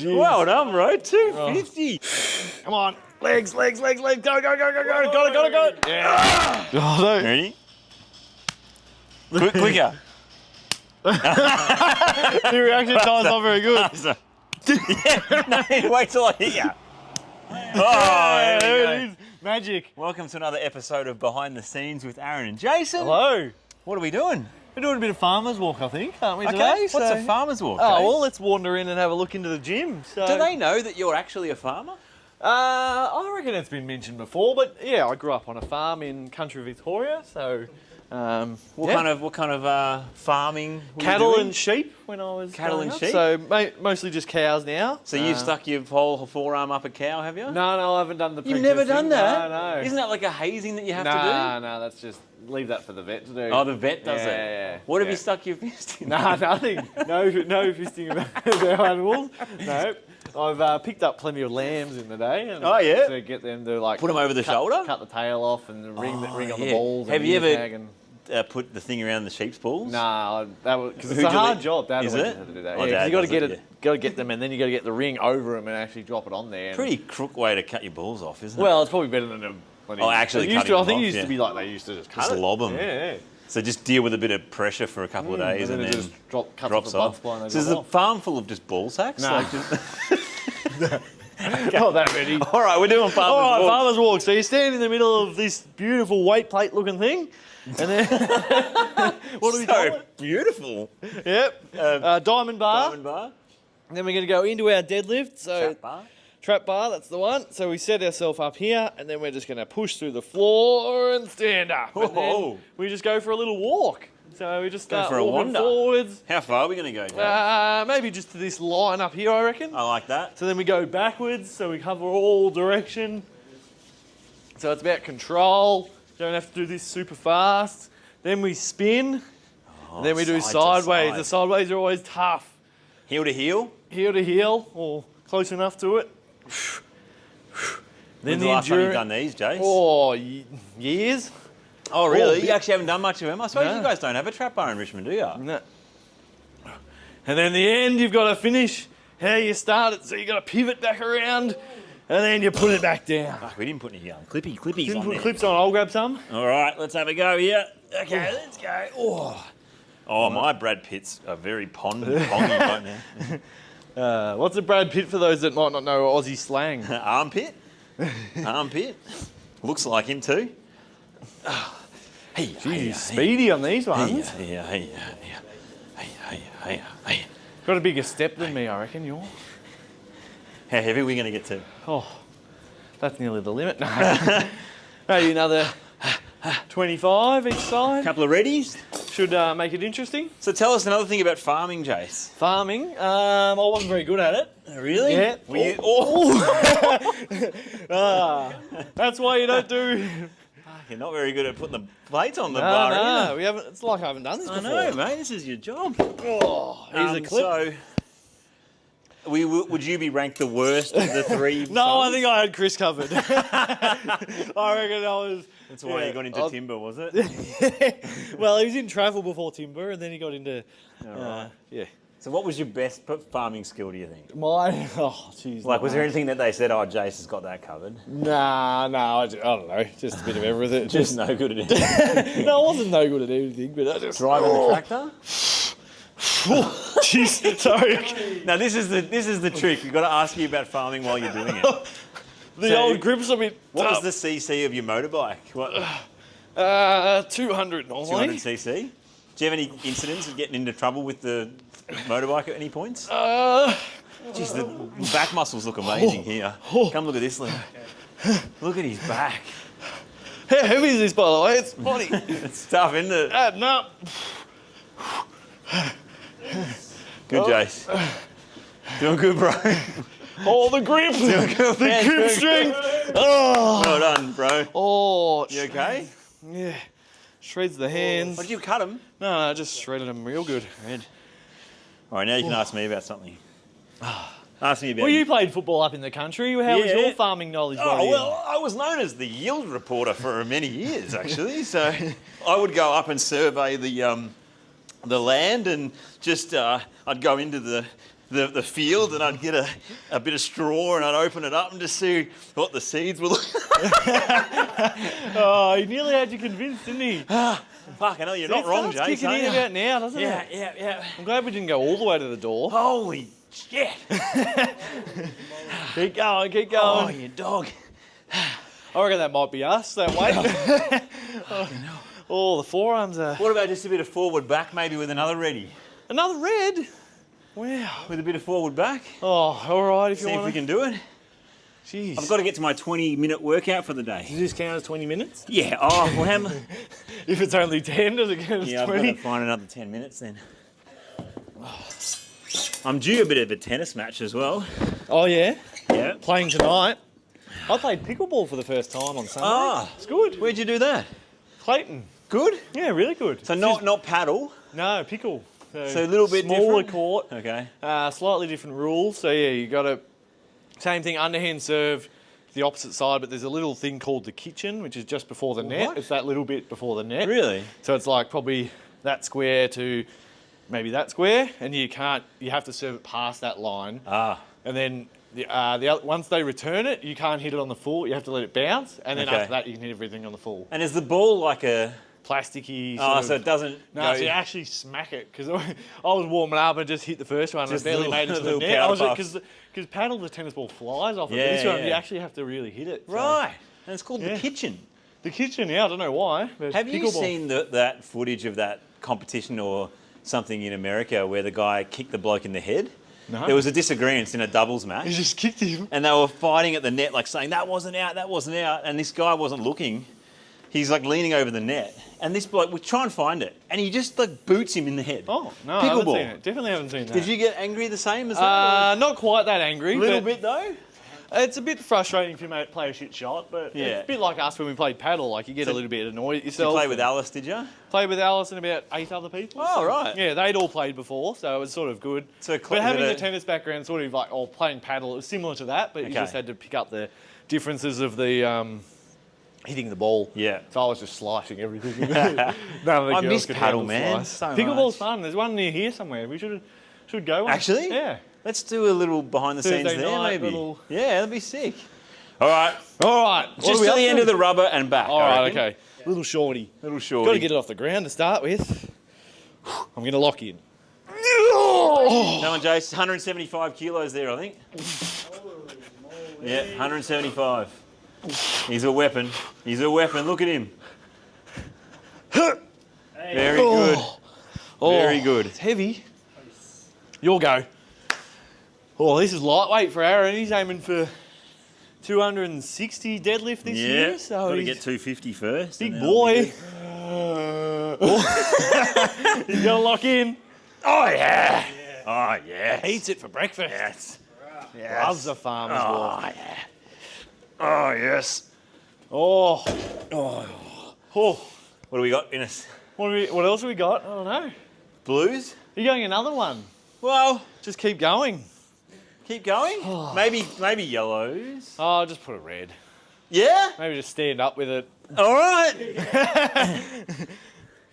geez. Well done, bro. 250. Come on. Legs. Go. Got it. Yeah. Oh, no. Ready? Quicker. The reaction time's not very good. Wait till I hit you. Oh, there we go. Magic. Welcome to another episode of Behind the Scenes with Aaron and Jason. Hello. What are we doing? We're doing a bit of farmer's walk, I think, aren't we, Okay, today? what's a farmer's walk? Oh, Jace? well, let's wander in and have a look into the gym. So, Do they know that you're actually a farmer? I reckon it's been mentioned before, but yeah, I grew up on a farm in country Victoria, so... What kind of farming were you cattle doing? and sheep when I was Cattle growing and up. sheep? So mostly just cows now. So you've stuck your whole forearm up a cow, have you? No, I haven't done the You've never done that? No. Isn't that like a hazing that you have to do? No, that's just, leave that for the vet to do. Oh, the vet does it? Yeah. What have you stuck your fist in? Nah, nothing. No fisting of our animals. No. I've picked up plenty of lambs in the day. And Oh, yeah? to get them to like... Put them over the shoulder? Cut the tail off and ring on the yeah. balls. Have and you the ear ever- tag and... Put the thing around the sheep's balls? Nah, that was because it's Who'd a you hard let- job. Dad Is always it? had to do that. Oh, Yeah, 'cause Dad you got to does get got to get them, and then you got to get the ring over them and actually drop it on there. And, Pretty crook way to cut your balls off, isn't it? well, it's probably better than actually used cutting to. I them think off, it used yeah. to be like they used to just cut Just it. lob 'em. Yeah. So just deal with a bit of pressure for a couple of days and it then just cuts off drops the blood off. supply and they So is drop the off. farm full of just ball sacks? Nah. Like just... Not that many. All right, we're doing farmer's All right, walk. farmer's walk. So you stand in the middle of this beautiful weight plate looking thing, and then what do we call So it? beautiful. Yep. Diamond bar. Diamond bar. And then we're going to go into our deadlift. So Trap bar. Trap bar, that's the one. So we set ourselves up here, and then we're just going to push through the floor and stand up. And then Whoa. we just go for a little walk. So we just start for a walking wander. forwards. How far are we going to go, Jack? Maybe just to this line up here, I reckon. I like that. So then we go backwards, so we cover all direction. So it's about control. Don't have to do this super fast. Then we spin. And then we do side to sideways. side. The sideways are always tough. Heel to heel? Heel to heel, or close enough to it. When's the last time you've done these, Jace? Oh, years. Oh, really? bit- You actually haven't done much of them? I suppose No. you guys don't have a trap bar in Richmond, do you? No. And then the end, you've got to finish how you started. So you've got to pivot back around, and then you put it back down. Oh, we didn't put any clippies Didn't on put there. clips on. I'll grab some. All right, let's have a go here. Okay, let's go. Oh, my Brad Pitts are very pongy right now. What's a Brad Pitt for those that might not know Aussie slang? Armpit. Armpit. Looks like him too. Hey, He's speedy on these ones. Hey. Got a bigger step than me, I reckon. You're. How heavy are we going to get to? Oh, that's nearly the limit. No. Maybe another 25 each side. Couple of readies. Should make it interesting. So tell us another thing about farming, Jace. Farming. I wasn't very good at it. Really? Yeah. Were you, That's why you don't do. You're not very good at putting the plates on the bar either. No, we haven't. It's like I haven't done this I before. know, mate. This is your job. Oh, here's a clip. So, would you be ranked the worst of the three? No, I sons? think I had Chris covered. I reckon I was. That's why you got into timber, was it? Well, he was in travel before timber, and then he got into. Right. Yeah. So, what was your best farming skill? Do you think? Mine. Oh, jeez. Like, was there anything that they said? Oh, Jace has got that covered. Nah. I don't know. Just a bit of everything. Just no good at it. No, I wasn't no good at anything, but I just Driving the tractor. Jeez, sorry. Now, this is the trick. You've got to ask you about farming while you're doing it. The So, old grip's a bit. What was the CC of your motorbike? What? 200 normally. 200 cc. Do you have any incidents of getting into trouble with the motorbike at any points? Jeez, the back muscles look amazing here. Come look at this, Lynn. Look at his back. How heavy is this, by the way? It's funny. It's tough, isn't it? Adding up. Good, Jace. Doing good, bro. Oh, the grip. good, The man. grip Doing strength. Oh. Well done, bro. Oh. You okay? Yeah. Shreds the hands. What did you cut them? No, I just shredded them real good. Red. All right, now you can ask me about something. Ask me about... Well, you played football up in the country. How was Yeah. your farming knowledge? Oh, well, I was known as the yield reporter for many years, actually. So I would go up and survey the land and just, I'd go into the the field, and I'd get a bit of straw and I'd open it up and just see what the seeds were looking like. Oh, he nearly had you convinced, didn't he? Fuck, I know you're not wrong, Jay. Kicking in about now, doesn't it? Yeah. I'm glad we didn't go all the way to the door. Holy shit. Keep going. Oh, you dog. I reckon that might be us, that weight. Oh, the forearms are... What about just a bit of forward back, maybe with another ready? Another red? Wow. With a bit of forward back? Oh, all right, if you See want if we can do it. Jeez. I've got to get to my 20-minute workout for the day. Does this count as 20 minutes? Yeah, oh, well, how If it's only 10, does it count as 20? I've got to find another 10 minutes then. I'm due a bit of a tennis match as well. Oh, yeah? Yeah. Playing tonight. I played pickleball for the first time on Sunday. Ah. It's good. Where'd you do that? Clayton. Good? Yeah, really good. So not paddle? No, pickle. So a little bit smaller different? court. Okay. Slightly different rules. So, yeah, you got to... Same thing, underhand serve, the opposite side, but there's a little thing called the kitchen, which is just before the net. What? It's that little bit before the net. Really? So it's like probably that square to maybe that square, and you have to serve it past that line. Ah. And then once they return it, you can't hit it on the full. You have to let it bounce, and then Okay. after that, you can hit everything on the full. And is the ball like a... Plasticky. Oh, so it doesn't... No, so you actually smack it, because I was warming up and just hit the first one Just and barely little- made it to the little net. powder puffs. Because paddle, the tennis ball flies off it. Yeah, But this one, yeah. you actually have to really hit it. So. Right. And it's called Yeah. the kitchen. The kitchen, yeah, I don't know why. But Have you pickleball. seen that footage of that competition or something in America where the guy kicked the bloke in the head? No. There was a disagreement in a doubles match. He just kicked him. And they were fighting at the net, like saying, that wasn't out. And this guy wasn't looking. He's like leaning over the net. And this bloke, we try and find it. And he just like boots him in the head. Oh, no, I haven't Pickleball. seen it. Definitely haven't seen that. Did you get angry the same as that? Not quite that angry. A little but bit though? It's a bit frustrating if you play a shit shot, but Yeah. it's a bit like us when we played paddle. Like, you get a little bit annoyed at Did you yourself. play with Alice, did you? Played with Alice and about 8 other people. Oh, right. Yeah, they'd all played before, so it was sort of good. So but having is it the tennis background, sort of like, or playing paddle, it was similar to that, but you Okay. just had to pick up the differences of the hitting the ball. Yeah. So I was just slicing everything. None of the I girls miss could paddle, handle man, slice. so Pickleball's much. fun. There's one near here somewhere. We should go. One. Actually? Yeah. Let's do a little behind the scenes Thursday there, night, maybe. little- Yeah, that'd be sick. All right. All right. What Just are we to up the end to? of the rubber and back. All I right, reckon. okay. Little shorty. Little shorty. Got to get it off the ground to start with. I'm going to lock in. Come on, Jace. 175 kilos there, I think. Yeah, 175. He's a weapon. He's a weapon. Look at him. Very good. Very good. It's heavy. You'll go. Oh, this is lightweight for Aaron. He's aiming for 260 deadlift this year. So got to he's get 250 first. big and then I'll be boy. good. He's going to lock in. Oh, yeah. Oh, yeah. Eats it for breakfast. Yes. Loves the farmer's Oh, walk. yeah. Oh, yes. Oh. Oh. What do we got in us? What else have we got? I don't know. Blues? Are you going another one? Well, Just keep going. keep going. Maybe yellows. Oh, I'll just put a red. Yeah? Maybe just stand up with it. All right.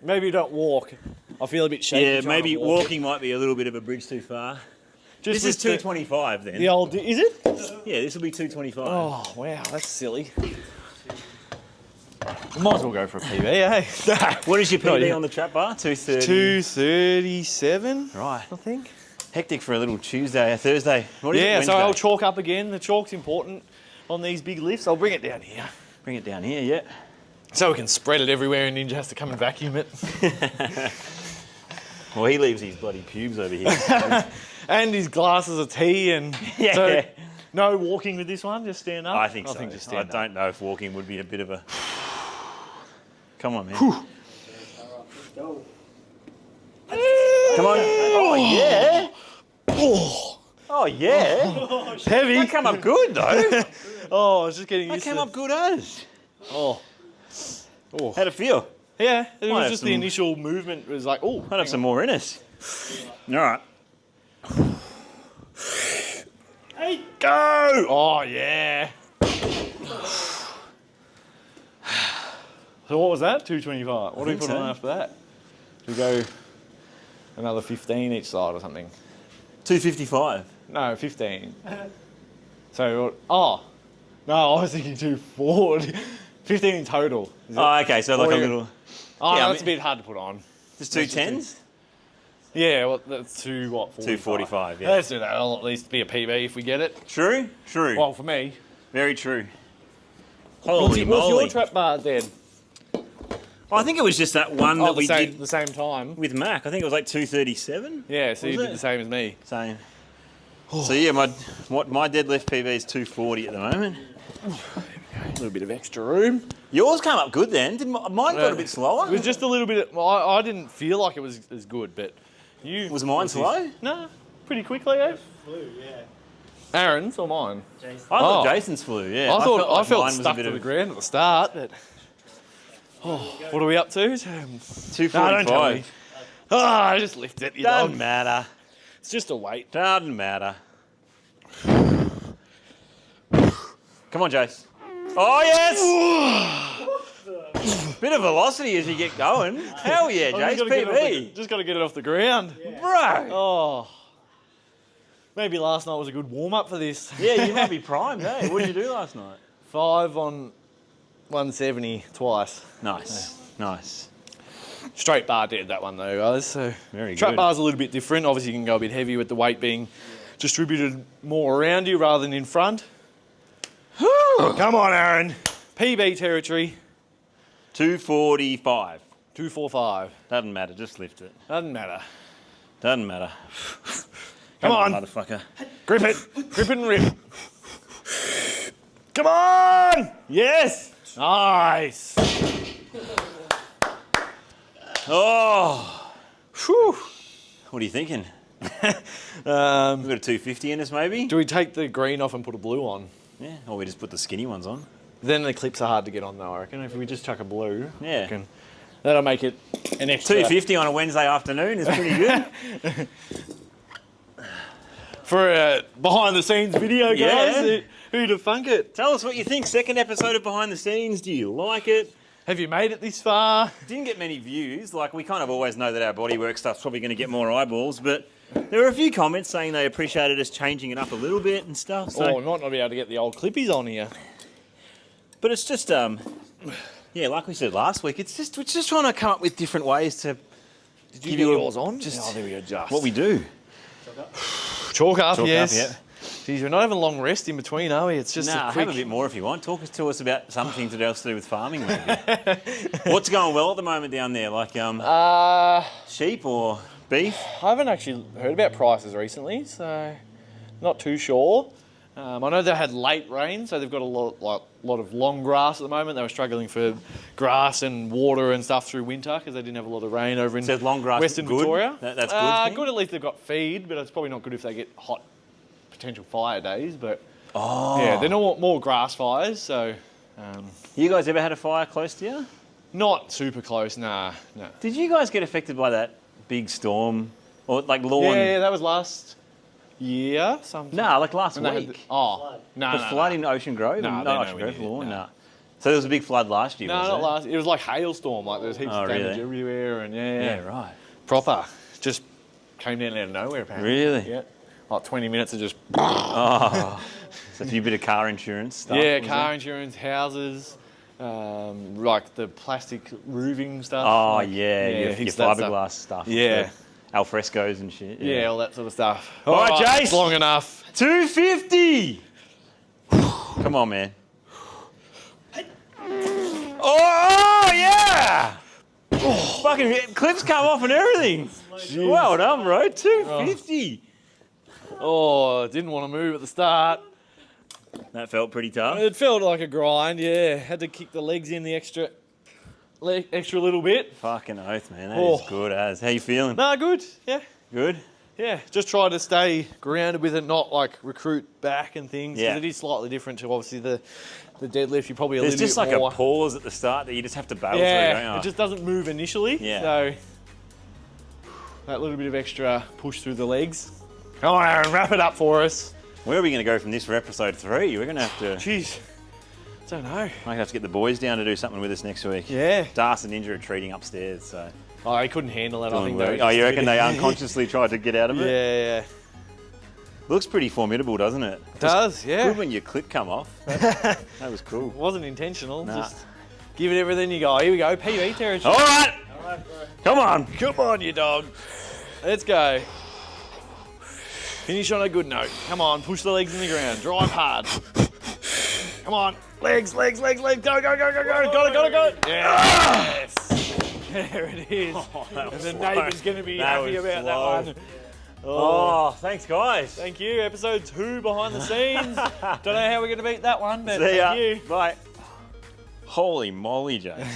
Maybe don't walk. I feel a bit shaky. Yeah, trying maybe to walk it. walking might be a little bit of a bridge too far. Just This is with 225 then. the old. Is it? Yeah, this will be 225. Oh wow, that's silly. We might as well go for a PB, eh? What is your Not PB yet. on the trap bar? 230. 237. Right. I think. Hectic for a little Tuesday, a Thursday. What is it, Yeah, so Wednesday? I'll chalk up again. The chalk's important on these big lifts. I'll bring it down here. Bring it down here, yeah. So we can spread it everywhere and Ninja has to come and vacuum it. Well, he leaves his bloody pubes over here. And his glasses of tea and Yeah. so no walking with this one, just stand up. I think so. just I stand up. don't know if walking would be a bit of a... Come on, man. Come on. Oh, yeah. Oh, Oh, yeah. it's heavy. That came up good, though. Oh, I was just getting That used came to up good as. Oh. Oh. How'd it feel? Yeah, it Might was have just some- the initial movement was like, oh. Might have some more in us. All right. Hey, go! Oh, yeah. So what was that? 225. What do we think put on so. after that? Do we go another 15 each side or something? 255. No, 15. So, oh. No, I was thinking 240. 15 in total. Is it? Oh, okay, so like a little... Oh, Yeah, no, I that's mean- a bit hard to put on. Just 210s? Yeah, well, that's 245, yeah. Let's do that. I'll at least be a PB if we get it. True? True. Well, for me. Very true. What's Holy your moly. trap bar then? I think it was just that one that we did the same time. with Mac. I think it was like 237. Yeah, so you Was did it? the same as me. Same. So yeah, my deadlift PB is 240 at the moment. A little bit of extra room. Yours came up good then. Did mine got a bit slower? It was just a little bit. I didn't feel like it was as good, but you. Was mine slow? No, pretty quickly. Eh? Flew, yeah. Aaron's or mine? I thought Oh. Jason's flew. Yeah. I thought I like felt mine was a stuck bit to of the ground at the start, but. What are we up to? 245. No, don't tell me. I just lift it. You Doesn't know. matter. It's just a weight. Doesn't matter. Come on, Jace. Oh yes! Bit of velocity as you get going. Hell yeah, Jace. PB. Just got to get it off the ground. Bro. Oh. Maybe last night was a good warm up for this. Yeah, you might be primed, eh? What did you do last night? 5 on 170 twice. Nice. Nice. Straight bar dead that one though, guys. So Very trap good. bar's a little bit different. Obviously, you can go a bit heavy with the weight being distributed more around you rather than in front. Come on, Aaron. PB territory. 245. 245. Doesn't matter, just lift it. Doesn't matter. Doesn't matter. Come on. Motherfucker. Grip it. Grip it and rip. Come on. Yes. Nice. Oh. Whew. What are you thinking? Um, We've got a 250 in us, maybe? do we take the green off and put a blue on? Yeah, or we just put the skinny ones on. Then the clips are hard to get on though, I reckon. If we just chuck a blue, I Yeah. reckon that'll make it an extra. 250 on a Wednesday afternoon is pretty good. For a behind the scenes video, guys. Yeah. Who'd have thunk it? Tell us what you think. Second episode of Behind the Scenes. Do you like it? Have you made it this far? Didn't get many views. Like, we kind of always know that our bodywork stuff's probably going to get more eyeballs, but there were a few comments saying they appreciated us changing it up a little bit and stuff. So. Or might not be able to get the old clippies on here. But it's just, yeah, like we said last week, we're just trying to come up with different ways to Did you give get you yours on? just Oh, there we go. Just what we do. chalk up. Chalk up, yes. yeah. Geez, we're not having a long rest in between, are we? It's just Nah, a quick. have a bit more if you want. Talk to us about something else to do with farming, maybe. What's going well at the moment down there? Like sheep or beef? I haven't actually heard about prices recently, so not too sure. I know they had late rain, so they've got a lot of long grass at the moment. They were struggling for grass and water and stuff through winter because they didn't have a lot of rain over in So long grass Western good? Victoria. That's good. Good, at least they've got feed, but it's probably not good if they get hot potential fire days. But yeah, they're not more grass fires, so You guys ever had a fire close to you? not super close. Nah. Did you guys get affected by that big storm or like lawn? Yeah, that was last year. Nah, like last When they had week. no, The flood in Ocean Grove? No, Not they're Ocean nowhere Grove, near, Lawn? no. Nah. So there was a big flood last year, No, was not there? last. It was like hailstorm. Like there was heaps Oh, of damage really? everywhere, and yeah, Yeah, right. proper. Just came down out of nowhere, apparently. Really? Yeah. Like 20 minutes of just. Oh. So a few bit of car insurance stuff. Yeah, was car there? insurance, houses, like the plastic roofing stuff. Oh, like, yeah, your heaps of that stuff. fiberglass stuff. Yeah. The alfrescos and shit. Yeah, all that sort of stuff. All right, Jace. It's long enough. 250! Come on, man. Oh, yeah! Fucking clips come off and everything. Well done, bro. 250. Oh, didn't want to move at the start. That felt pretty tough. It felt like a grind, yeah. Had to kick the legs in the extra little bit. Fucking oath, man. That is good as. How you feeling? Nah, good. Yeah. Good? Yeah, just try to stay grounded with it, not like recruit back and things. 'Cause Yeah. it is slightly different to obviously the deadlift. You probably a There's little just bit like more. a pause at the start that you just have to battle through, Yeah, don't you? it just doesn't move initially. Yeah. So that little bit of extra push through the legs. Come on, Aaron, wrap it up for us. Where are we going to go from this for episode 3? We're going to have to... Jeez, don't know. Might have to get the boys down to do something with us next week. Yeah. Darce and Ninja are treating upstairs, so... Oh, he couldn't handle it. I doing think. work. They were Oh, just you reckon they really- unconsciously tried to get out of it? Yeah, Looks pretty formidable, doesn't it? Does, yeah. Good when your clip come off. That was cool. Wasn't intentional. Nah. Just give it everything you got. Here we go. PB territory. All right. Come on. Come on, you dog. Let's go. Finish on a good note. Come on, push the legs in the ground. Drive hard. Come on. Legs, legs, legs, legs. Go, go, go, go, go. Got it, got it, got it. Yes. There it is. And the neighbour's going to be happy about that one. Oh, thanks, guys. Thank you. Episode 2 behind the scenes. Don't know how we're going to beat that one, but See ya. thank you. Bye. Holy moly, Jay.